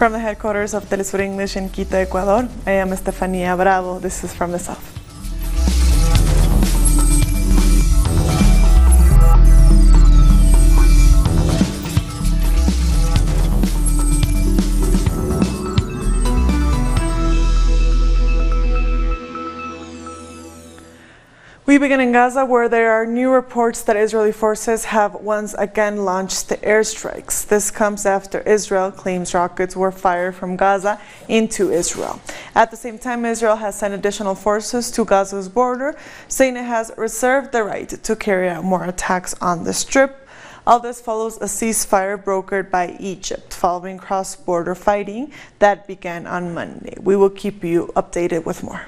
From the headquarters of Telesur English in Quito, Ecuador, I am Estefanía Bravo. This is From the South. We begin in Gaza, where there are new reports that Israeli forces have once again launched the airstrikes. This comes after Israel claims rockets were fired from Gaza into Israel. At the same time, Israel has sent additional forces to Gaza's border, saying it has reserved the right to carry out more attacks on the Strip. All this follows a ceasefire brokered by Egypt following cross-border fighting that began on Monday. We will keep you updated with more.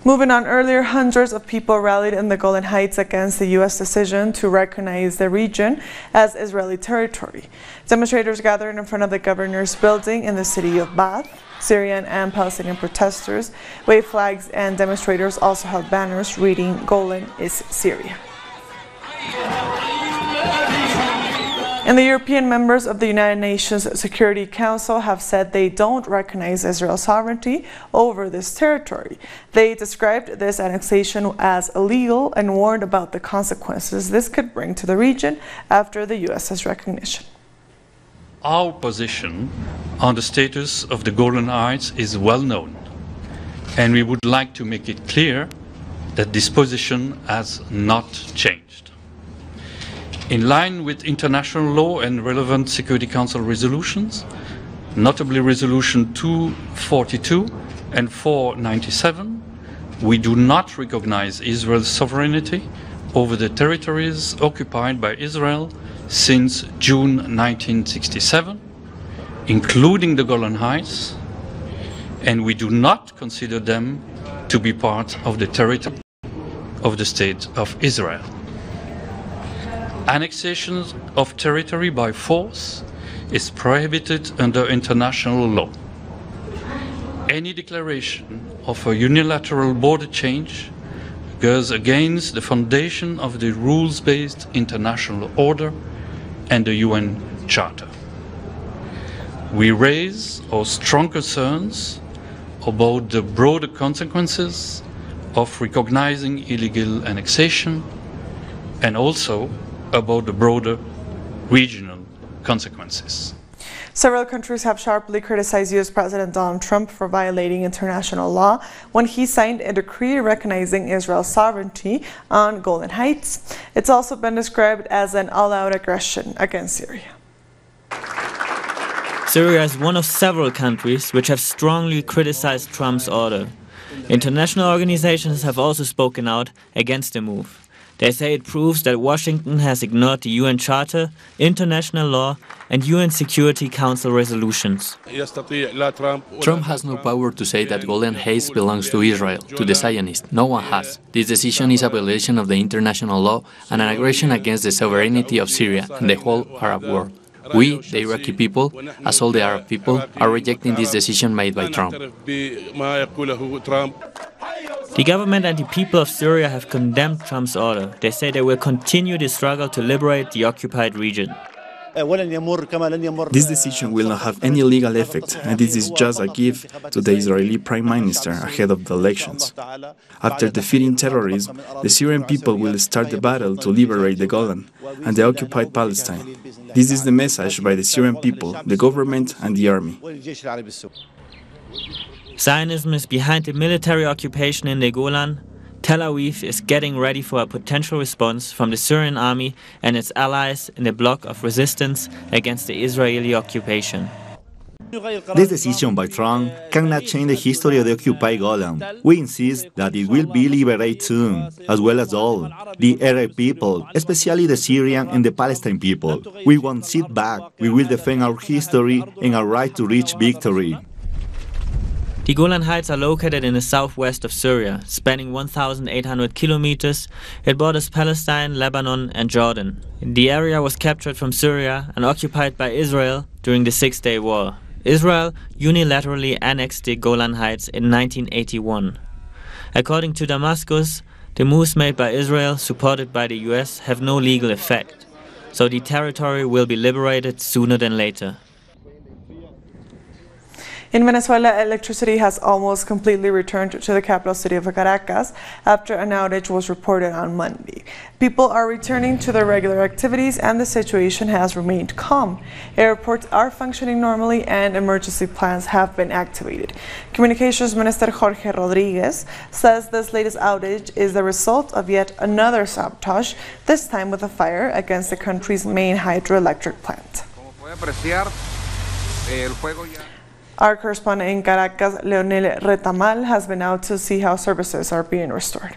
Moving on, earlier, hundreds of people rallied in the Golan Heights against the U.S. decision to recognize the region as Israeli territory. Demonstrators gathered in front of the governor's building in the city of Bath. Syrian and Palestinian protesters waved flags, and demonstrators also held banners reading "Golan is Syria." And the European members of the United Nations Security Council have said they don't recognize Israel's sovereignty over this territory. They described this annexation as illegal and warned about the consequences this could bring to the region after the US's recognition. Our position on the status of the Golan Heights is well known, and we would like to make it clear that this position has not changed. In line with international law and relevant Security Council resolutions, notably Resolution 242 and 497, we do not recognize Israel's sovereignty over the territories occupied by Israel since June 1967, including the Golan Heights, and we do not consider them to be part of the territory of the State of Israel. Annexation of territory by force is prohibited under international law. Any declaration of a unilateral border change goes against the foundation of the rules-based international order and the UN Charter. We raise our strong concerns about the broader consequences of recognizing illegal annexation and also about the broader regional consequences. Several countries have sharply criticized U.S. President Donald Trump for violating international law when he signed a decree recognizing Israel's sovereignty on Golan Heights. It's also been described as an all-out aggression against Syria. Syria is one of several countries which have strongly criticized Trump's order. International organizations have also spoken out against the move. They say it proves that Washington has ignored the UN Charter, international law, and UN Security Council resolutions. Trump has no power to say that Golan Heights belongs to Israel, to the Zionists. No one has. This decision is a violation of the international law and an aggression against the sovereignty of Syria and the whole Arab world. We, the Iraqi people, as all the Arab people, are rejecting this decision made by Trump. The government and the people of Syria have condemned Trump's order. They say they will continue the struggle to liberate the occupied region. This decision will not have any legal effect, and this is just a gift to the Israeli Prime Minister ahead of the elections. After defeating terrorism, the Syrian people will start the battle to liberate the Golan and the occupied Palestine. This is the message by the Syrian people, the government and the army. Zionism is behind the military occupation in the Golan. Tel Aviv is getting ready for a potential response from the Syrian army and its allies in the bloc of resistance against the Israeli occupation. This decision by Trump cannot change the history of the occupied Golan. We insist that it will be liberated soon, as well as all the Arab people, especially the Syrian and the Palestinian people. We won't sit back. We will defend our history and our right to reach victory. The Golan Heights are located in the southwest of Syria, spanning 1,800 kilometers. It borders Palestine, Lebanon, and Jordan. The area was captured from Syria and occupied by Israel during the Six-Day War. Israel unilaterally annexed the Golan Heights in 1981. According to Damascus, the moves made by Israel, supported by the US, have no legal effect. so the territory will be liberated sooner than later. In Venezuela, electricity has almost completely returned to the capital city of Caracas after an outage was reported on Monday. People are returning to their regular activities and the situation has remained calm. Airports are functioning normally and emergency plans have been activated. Communications Minister Jorge Rodriguez says this latest outage is the result of yet another sabotage, this time with a fire against the country's main hydroelectric plant. Our correspondent in Caracas, Leonel Retamal, has been out to see how services are being restored.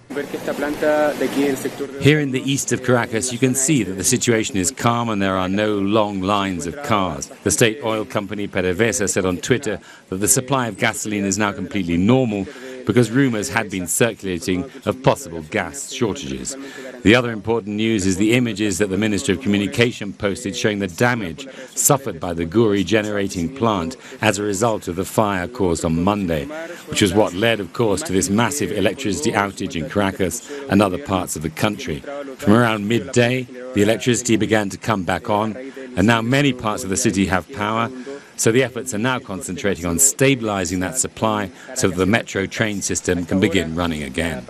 Here in the east of Caracas, you can see that the situation is calm and there are no long lines of cars. The state oil company PDVSA said on Twitter that the supply of gasoline is now completely normal because rumours had been circulating of possible gas shortages. The other important news is the images that the Ministry of Communication posted showing the damage suffered by the Guri generating plant as a result of the fire caused on Monday, which was what led, of course, to this massive electricity outage in Caracas and other parts of the country. From around midday, the electricity began to come back on, and now many parts of the city have power. So the efforts are now concentrating on stabilizing that supply so that the metro train system can begin running again.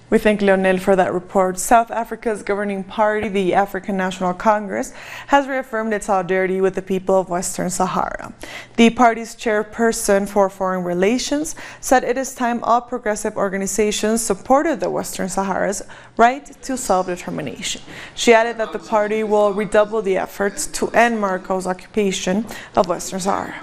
We thank Leonel for that report. South Africa's governing party, the African National Congress, has reaffirmed its solidarity with the people of Western Sahara. The party's chairperson for foreign relations said it is time all progressive organizations supported the Western Sahara's right to self-determination. She added that the party will redouble the efforts to end Morocco's occupation of Western Sahara.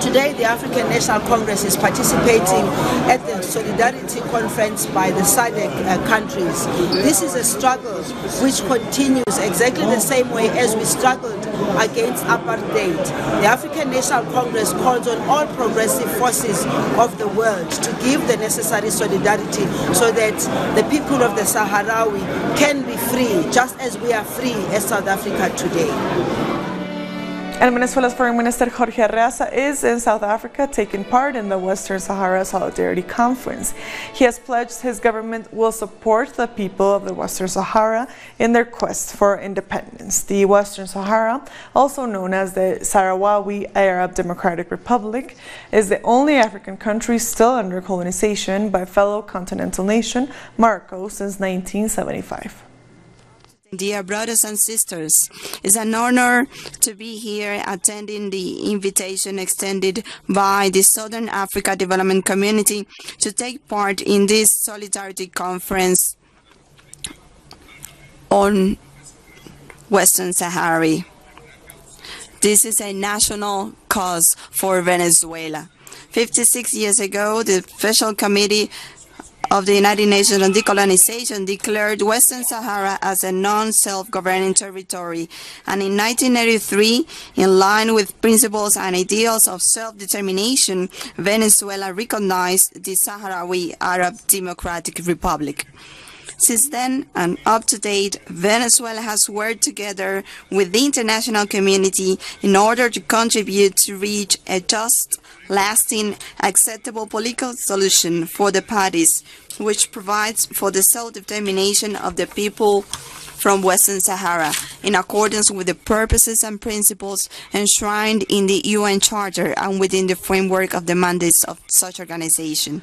Today, the African National Congress is participating at the Solidarity Conference by the SADC countries. This is a struggle which continues exactly the same way as we struggled against apartheid. The African National Congress calls on all progressive forces of the world to give the necessary solidarity so that the people of the Sahrawi can be free, just as we are free as South Africa today. And Venezuela's Foreign Minister Jorge Arreaza is in South Africa taking part in the Western Sahara Solidarity Conference. He has pledged his government will support the people of the Western Sahara in their quest for independence. The Western Sahara, also known as the Sahrawi Arab Democratic Republic, is the only African country still under colonization by fellow continental nation Morocco since 1975. Dear brothers and sisters, it's an honor to be here attending the invitation extended by the Southern Africa Development Community to take part in this Solidarity Conference on Western Sahara. This is a national cause for Venezuela. 56 years ago, the Special Committee of the United Nations on Decolonization declared Western Sahara as a non-self-governing territory, and in 1983, in line with principles and ideals of self-determination, Venezuela recognized the Sahrawi Arab Democratic Republic. Since then, and up to date, Venezuela has worked together with the international community in order to contribute to reach a just, lasting, acceptable political solution for the parties, which provides for the self-determination of the people from Western Sahara, in accordance with the purposes and principles enshrined in the UN Charter and within the framework of the mandates of such organization.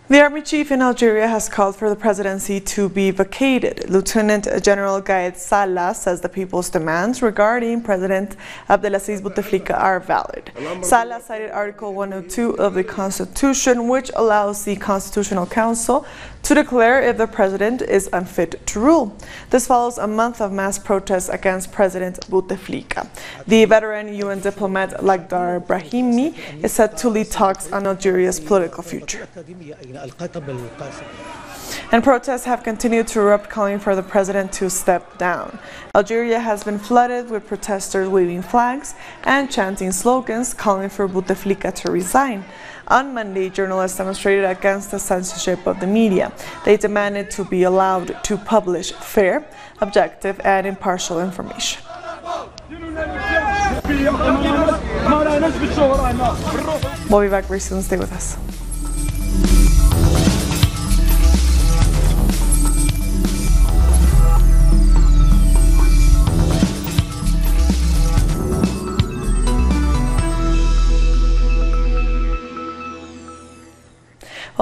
The army chief in Algeria has called for the presidency to be vacated. Lieutenant General Gaed Salah says the people's demands regarding President Abdelaziz Bouteflika are valid. Salah cited Article 102 of the Constitution, which allows the Constitutional Council to declare if the president is unfit to rule. This follows a month of mass protests against President Bouteflika. The veteran UN diplomat Lakhdar Brahimi is set to lead talks on Algeria's political future. And protests have continued to erupt, calling for the president to step down. Algeria has been flooded with protesters waving flags and chanting slogans calling for Bouteflika to resign. On Monday, journalists demonstrated against the censorship of the media. They demanded to be allowed to publish fair, objective, and impartial information. We'll be back very soon. Stay with us.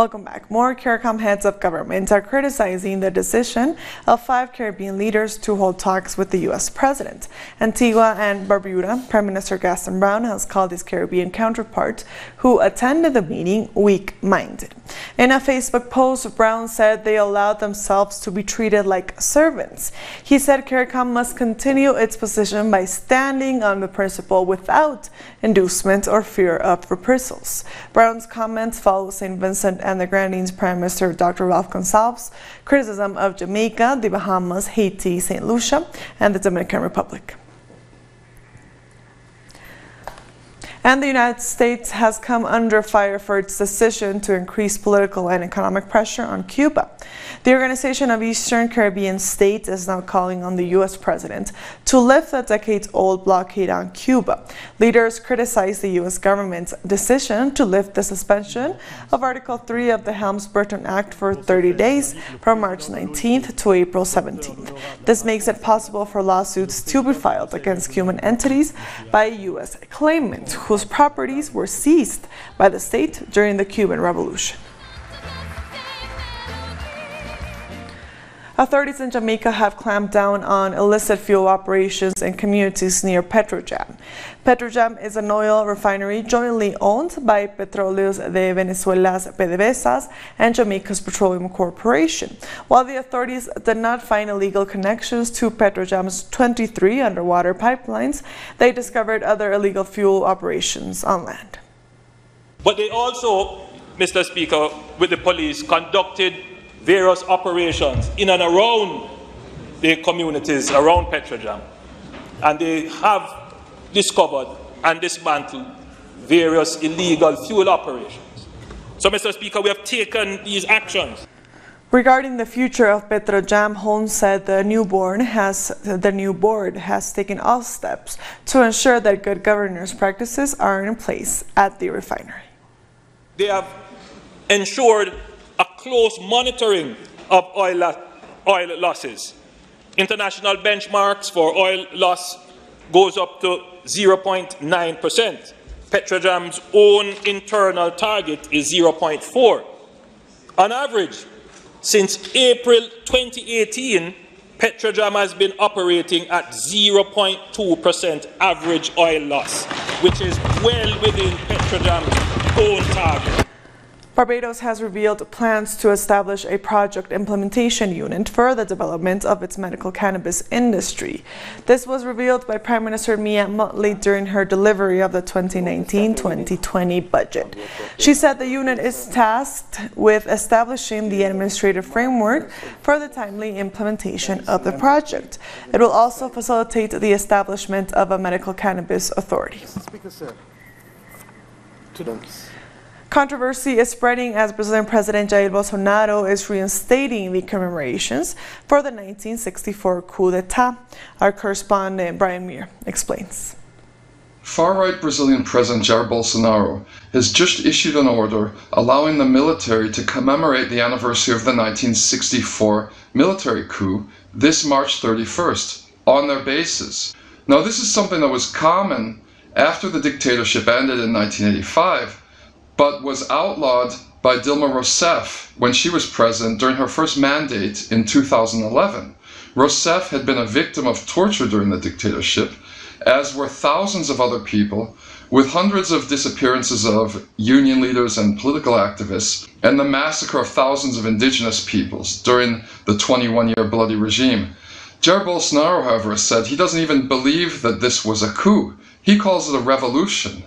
Welcome back. More CARICOM heads of government are criticizing the decision of 5 Caribbean leaders to hold talks with the U.S. president. Antigua and Barbuda, Prime Minister Gaston Brown has called his Caribbean counterpart, who attended the meeting, weak-minded. In a Facebook post, Brown said they allowed themselves to be treated like servants. He said CARICOM must continue its position by standing on the principle without inducement or fear of reprisals. Brown's comments follow St. Vincent and the Grenadines Prime Minister Dr. Ralph Gonsalves' criticism of Jamaica, the Bahamas, Haiti, St. Lucia, and the Dominican Republic. And the United States has come under fire for its decision to increase political and economic pressure on Cuba. The Organization of Eastern Caribbean States is now calling on the U.S. president to lift the decades-old blockade on Cuba. Leaders criticize the U.S. government's decision to lift the suspension of Article 3 of the Helms-Burton Act for 30 days from March 19th to April 17th. This makes it possible for lawsuits to be filed against Cuban entities by U.S. claimants whose properties were seized by the state during the Cuban Revolution. Authorities in Jamaica have clamped down on illicit fuel operations in communities near Petrojam. Petrojam is an oil refinery jointly owned by Petróleos de Venezuela's PDVSA and Jamaica's Petroleum Corporation. While the authorities did not find illegal connections to Petrojam's 23 underwater pipelines, they discovered other illegal fuel operations on land. But they also, Mr. Speaker, with the police, conducted various operations in and around the communities around Petrojam, and they have discovered and dismantled various illegal fuel operations. So, Mr. Speaker, we have taken these actions. Regarding the future of Petrojam, Holmes said the new board has taken all steps to ensure that good governance practices are in place at the refinery. They have ensured a close monitoring of oil losses. International benchmarks for oil loss goes up to 0.9%. Petrojam's own internal target is 0.4. On average, since April 2018, Petrojam has been operating at 0.2% average oil loss, which is well within Petrojam's own target. Barbados has revealed plans to establish a project implementation unit for the development of its medical cannabis industry. This was revealed by Prime Minister Mia Mottley during her delivery of the 2019-2020 budget. She said the unit is tasked with establishing the administrative framework for the timely implementation of the project. It will also facilitate the establishment of a medical cannabis authority. Controversy is spreading as Brazilian President Jair Bolsonaro is reinstating the commemorations for the 1964 coup d'etat. Our correspondent Brian Muir explains. Far-right Brazilian President Jair Bolsonaro has just issued an order allowing the military to commemorate the anniversary of the 1964 military coup this March 31st on their bases. Now, this is something that was common after the dictatorship ended in 1985, but was outlawed by Dilma Rousseff when she was president during her first mandate in 2011. Rousseff had been a victim of torture during the dictatorship, as were thousands of other people, with hundreds of disappearances of union leaders and political activists, and the massacre of thousands of indigenous peoples during the 21-year bloody regime. Jair Bolsonaro, however, said he doesn't even believe that this was a coup. He calls it a revolution.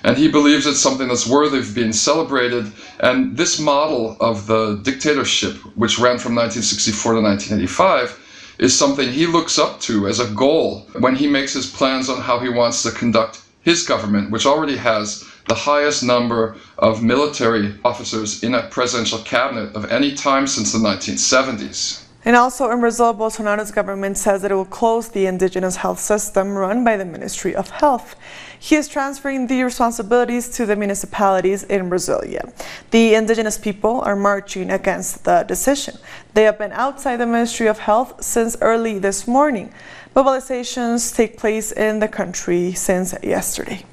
And he believes it's something that's worthy of being celebrated. And this model of the dictatorship, which ran from 1964 to 1985, is something he looks up to as a goal when he makes his plans on how he wants to conduct his government, which already has the highest number of military officers in a presidential cabinet of any time since the 1970s. And also in Brazil, Bolsonaro's government says that it will close the indigenous health system run by the Ministry of Health. He is transferring the responsibilities to the municipalities in Brasilia. The indigenous people are marching against the decision. They have been outside the Ministry of Health since early this morning. Mobilizations take place in the country since yesterday.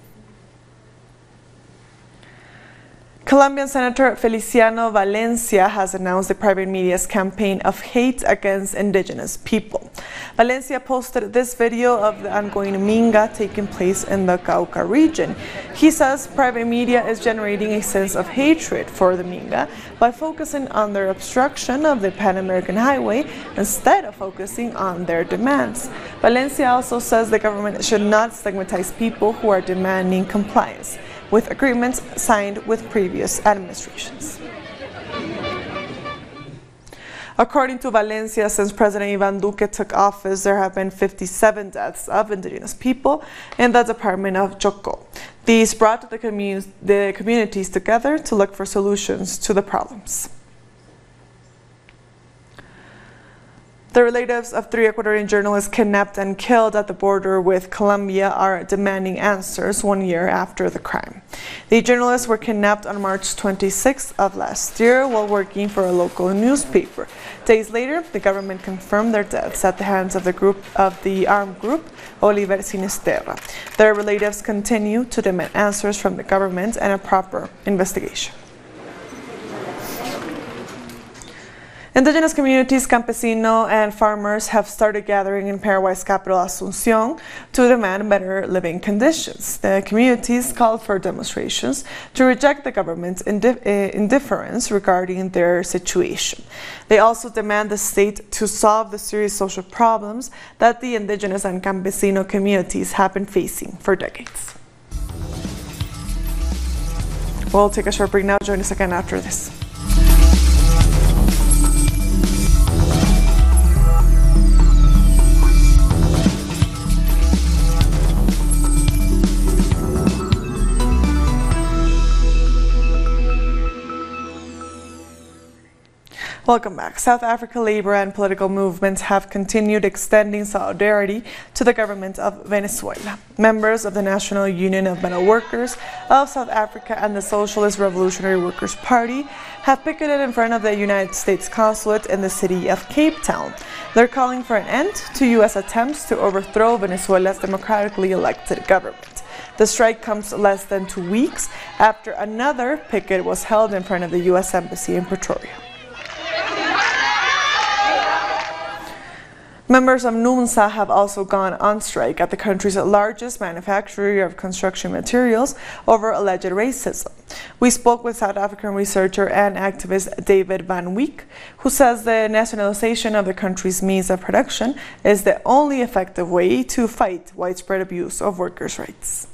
Colombian Senator Feliciano Valencia has announced the private media's campaign of hate against indigenous people. Valencia posted this video of the ongoing minga taking place in the Cauca region. He says private media is generating a sense of hatred for the minga by focusing on their obstruction of the Pan American Highway instead of focusing on their demands. Valencia also says the government should not stigmatize people who are demanding compliance with agreements signed with previous administrations. According to Valencia, since President Iván Duque took office, there have been 57 deaths of indigenous people in the department of Chocó. These brought the communities together to look for solutions to the problems. The relatives of 3 Ecuadorian journalists kidnapped and killed at the border with Colombia are demanding answers 1 year after the crime. The journalists were kidnapped on March 26th of last year while working for a local newspaper. Days later, the government confirmed their deaths at the hands of the armed group Oliver Sinisterra. Their relatives continue to demand answers from the government and a proper investigation. Indigenous communities, campesinos, and farmers have started gathering in Paraguay's capital, Asunción, to demand better living conditions. The communities called for demonstrations to reject the government's indifference regarding their situation. They also demand the state to solve the serious social problems that the indigenous and campesino communities have been facing for decades. We'll take a short break now. Join us again after this. Welcome back. South Africa labor and political movements have continued extending solidarity to the government of Venezuela. Members of the National Union of Metal Workers of South Africa and the Socialist Revolutionary Workers' Party have picketed in front of the United States consulate in the city of Cape Town. They're calling for an end to U.S. attempts to overthrow Venezuela's democratically elected government. The strike comes less than 2 weeks after another picket was held in front of the U.S. Embassy in Pretoria. Members of NUMSA have also gone on strike at the country's largest manufacturer of construction materials over alleged racism. We spoke with South African researcher and activist David Van Wyk, who says the nationalization of the country's means of production is the only effective way to fight widespread abuse of workers' rights.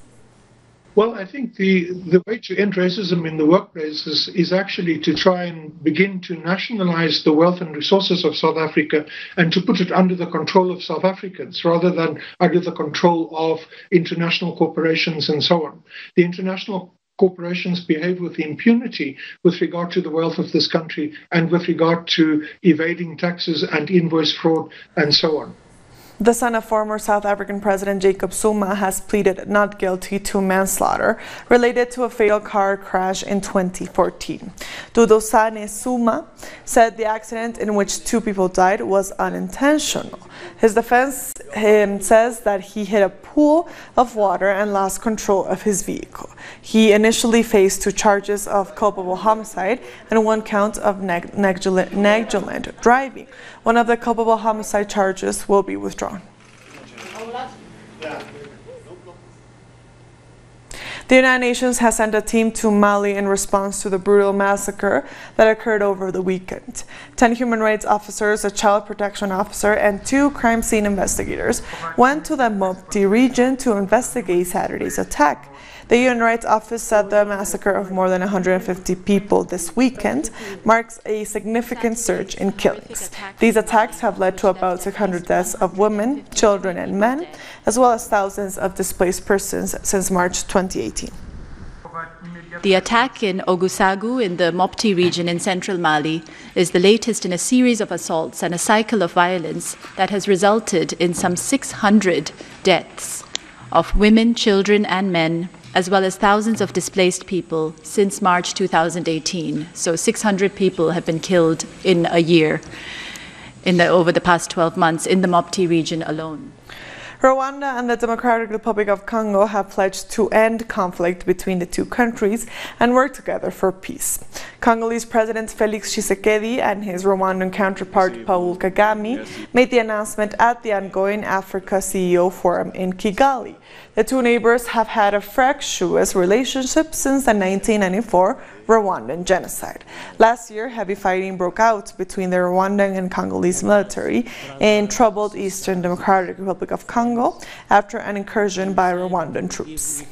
Well, I think the way to end racism in the workplace is actually to try and begin to nationalize the wealth and resources of South Africa and to put it under the control of South Africans rather than under the control of international corporations and so on. The international corporations behave with impunity with regard to the wealth of this country and with regard to evading taxes and invoice fraud and so on. The son of former South African President Jacob Zuma has pleaded not guilty to manslaughter related to a fatal car crash in 2014. Dudosane Zuma said the accident in which 2 people died was unintentional. His defense says that he hit a pool of water and lost control of his vehicle. He initially faced 2 charges of culpable homicide and 1 count of negligent driving. One of the culpable homicide charges will be withdrawn. The United Nations has sent a team to Mali in response to the brutal massacre that occurred over the weekend. 10 human rights officers, a child protection officer, and 2 crime scene investigators went to the Mopti region to investigate Saturday's attack. The UN Rights Office said the massacre of more than 150 people this weekend marks a significant surge in killings. These attacks have led to about 600 deaths of women, children, and men, as well as thousands of displaced persons since March 2018. The attack in Ogusagu in the Mopti region in central Mali is the latest in a series of assaults and a cycle of violence that has resulted in some 600 deaths of women, children, and men, as well as thousands of displaced people since March 2018. So 600 people have been killed in a year over the past 12 months in the Mopti region alone. Rwanda and the Democratic Republic of Congo have pledged to end conflict between the two countries and work together for peace. Congolese President Felix Tshisekedi and his Rwandan counterpart Paul Kagame made the announcement at the ongoing Africa CEO Forum in Kigali. The two neighbors have had a fractious relationship since the 1994 Rwandan genocide. Last year, heavy fighting broke out between the Rwandan and Congolese military in troubled Eastern Democratic Republic of Congo after an incursion by Rwandan troops.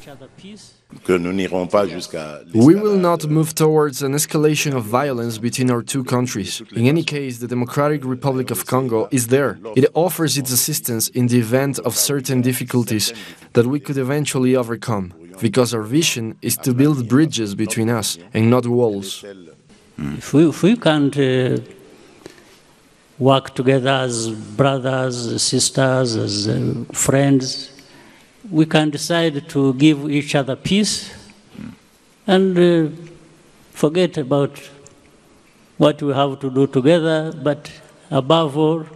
We will not move towards an escalation of violence between our two countries. In any case, the Democratic Republic of Congo is there. It offers its assistance in the event of certain difficulties that we could eventually overcome, because our vision is to build bridges between us and not walls. If we can't work together as brothers, sisters, as friends, we can decide to give each other peace and forget about what we have to do together, but above all,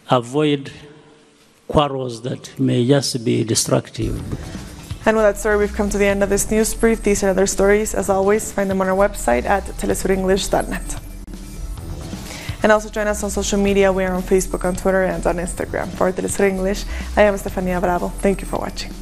avoid quarrels that may just be destructive. And with that story, we've come to the end of this news brief. These and other stories, as always, find them on our website at telesurenglish.net. And also join us on social media. We are on Facebook, on Twitter, and on Instagram. For Telesur English, I am Estefania Bravo. Thank you for watching.